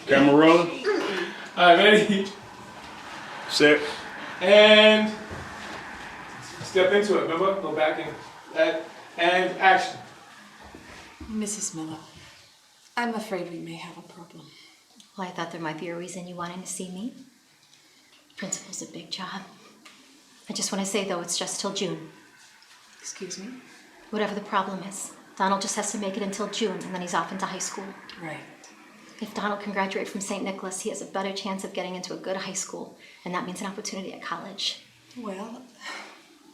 Camera rolling. All right, ready? Set. And step into it. Remember, go back and action. Mrs. Miller, I'm afraid we may have a problem. Well, I thought there might be a reason you wanted to see me. Principal's a big job. I just want to say, though, it's just till June. Excuse me? Whatever the problem is, Donald just has to make it until June, and then he's off into high school. Right. If Donald can graduate from St. Nicholas, he has a better chance of getting into a good high school, and that means an opportunity at college. Well,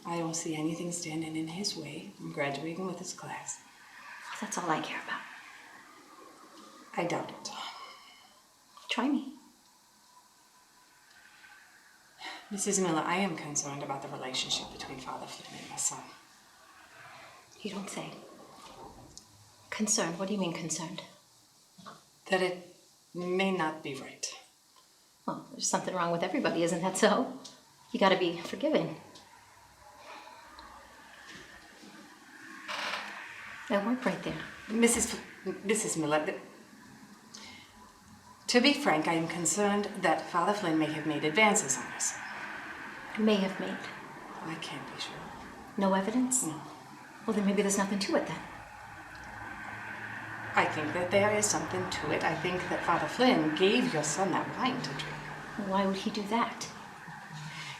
I don't see anything standing in his way from graduating with his class. Well, that's all I care about. I doubt it. Try me. Mrs. Miller, I am concerned about the relationship between Father Flynn and my son. You don't say. Concerned? What do you mean concerned? That it may not be right. Well, there's something wrong with everybody, isn't that so? You gotta be forgiving. That worked right there. Mrs. Miller, to be frank, I am concerned that Father Flynn may have made advances on us. May have made. I can't be sure. No evidence? No. Well, then maybe there's nothing to it then. I think that there is something to it. I think that Father Flynn gave your son that wine to drink. Why would he do that?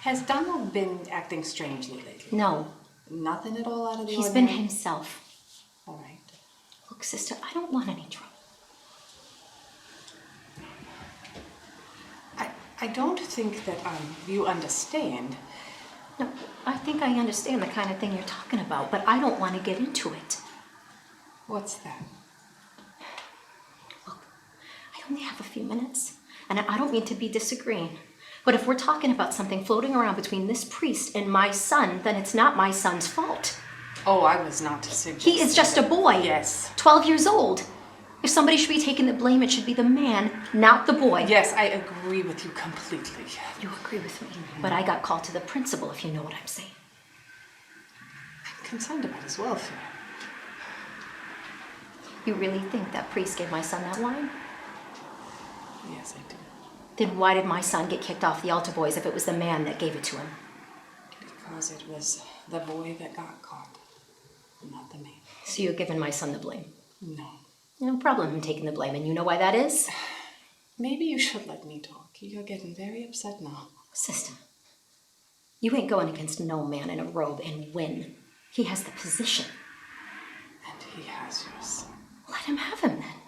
Has Donald been acting strangely lately? No. Nothing at all out of the He's ordinary? been himself. All right. Look, sister, I don't want any trouble. I don't think that you understand. No, I think I understand the kind of thing you're talking about, but I don't want to get into it. What's that? Look, I only have a few minutes, and I don't mean to be disagreeing, but if we're talking about something floating around between this priest and my son, then it's not my son's fault. Oh, I was not suggesting. He is just a boy. Yes. 12 years old. If somebody should be taking the blame, it should be the man, not the boy. Yes, I agree with you completely. You agree with me, but I got called to the principal, if you know what I'm saying. I'm concerned about his welfare. You really think that priest gave my son that wine? Yes, I do. Then why did my son get kicked off the altar boys if it was the man that gave it to him? Because it was the boy that got caught, not the man. So you're giving my son the blame? No. No problem in taking the blame, and you know why that is? Maybe you should let me talk. You're getting very upset now. Sister, you ain't going against no man in a robe and win. He has the position. And he has your son. Let him have him then.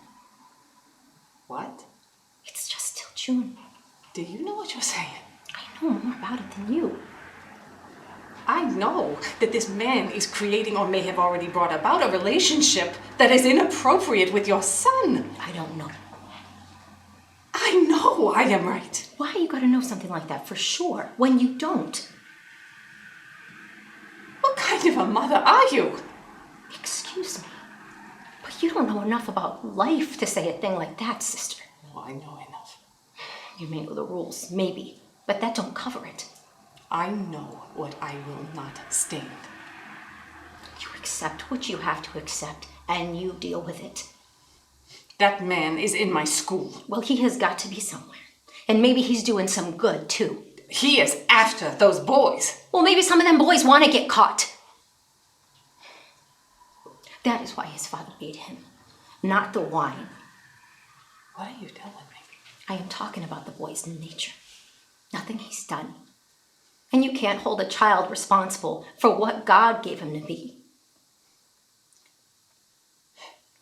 What? It's just till June. Do you know what you're saying? I know more about it than you. I know that this man is creating or may have already brought about a relationship that is inappropriate with your son. I don't know. I know I am right. Why you gotta know something like that for sure when you don't? What kind of a mother are you? Excuse me, but you don't know enough about life to say a thing like that, sister. Oh, I know enough. You may know the rules, maybe, but that don't cover it. I know what I will not stand. You accept what you have to accept, and you deal with it. That man is in my school. Well, he has got to be somewhere. And maybe he's doing some good, too. He is after those boys. Well, maybe some of them boys want to get caught. That is why his father made him, not the wine. What are you telling me? I am talking about the boy's nature. Nothing he's done. And you can't hold a child responsible for what God gave him to be.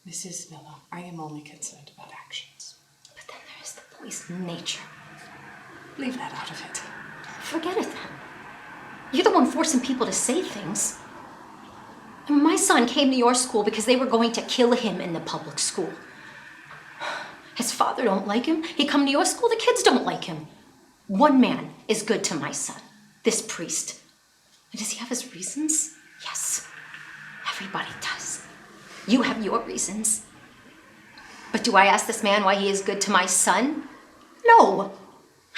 Mrs. Miller, I am only concerned about actions. But then there is the boy's nature. Leave that out of it. Forget it then. You're the one forcing people to say things. And my son came to your school because they were going to kill him in the public school. His father don't like him. He come to your school, the kids don't like him. One man is good to my son, this priest. And does he have his reasons? Yes, everybody does. You have your reasons. But do I ask this man why he is good to my son? No,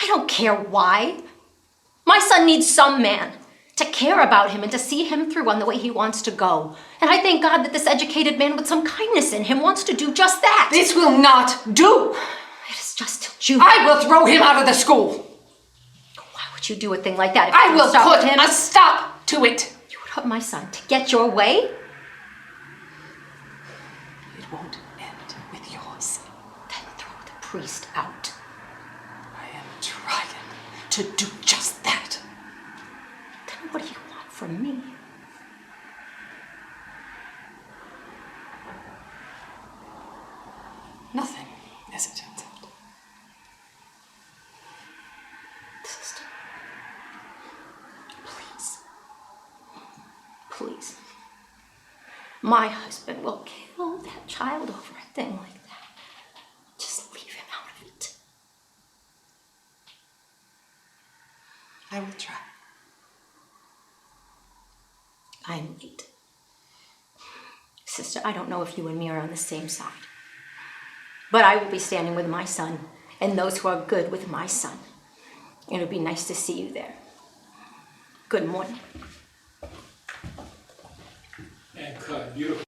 I don't care why. My son needs some man to care about him and to see him through on the way he wants to go. And I thank God that this educated man with some kindness in him wants to do just that. This will not do. It is It's just June. I will throw him out of the school. Why would you do a thing like that? If I you will stop put with him? a stop to it. You would hurt my son to get your way? It won't end with yours. Then throw the priest out. I am trying to do just that. Then what do you want from me? Nothing, as it turns out. Sister, please. Please. My husband will kill that child over a thing like that. Just leave him out of it. I will try. I'm late. Sister, I don't know if you and me are on the same side. But I will be standing with my son and those who are good with my son. It would be nice to see you there. Good morning. And cut. Beautiful.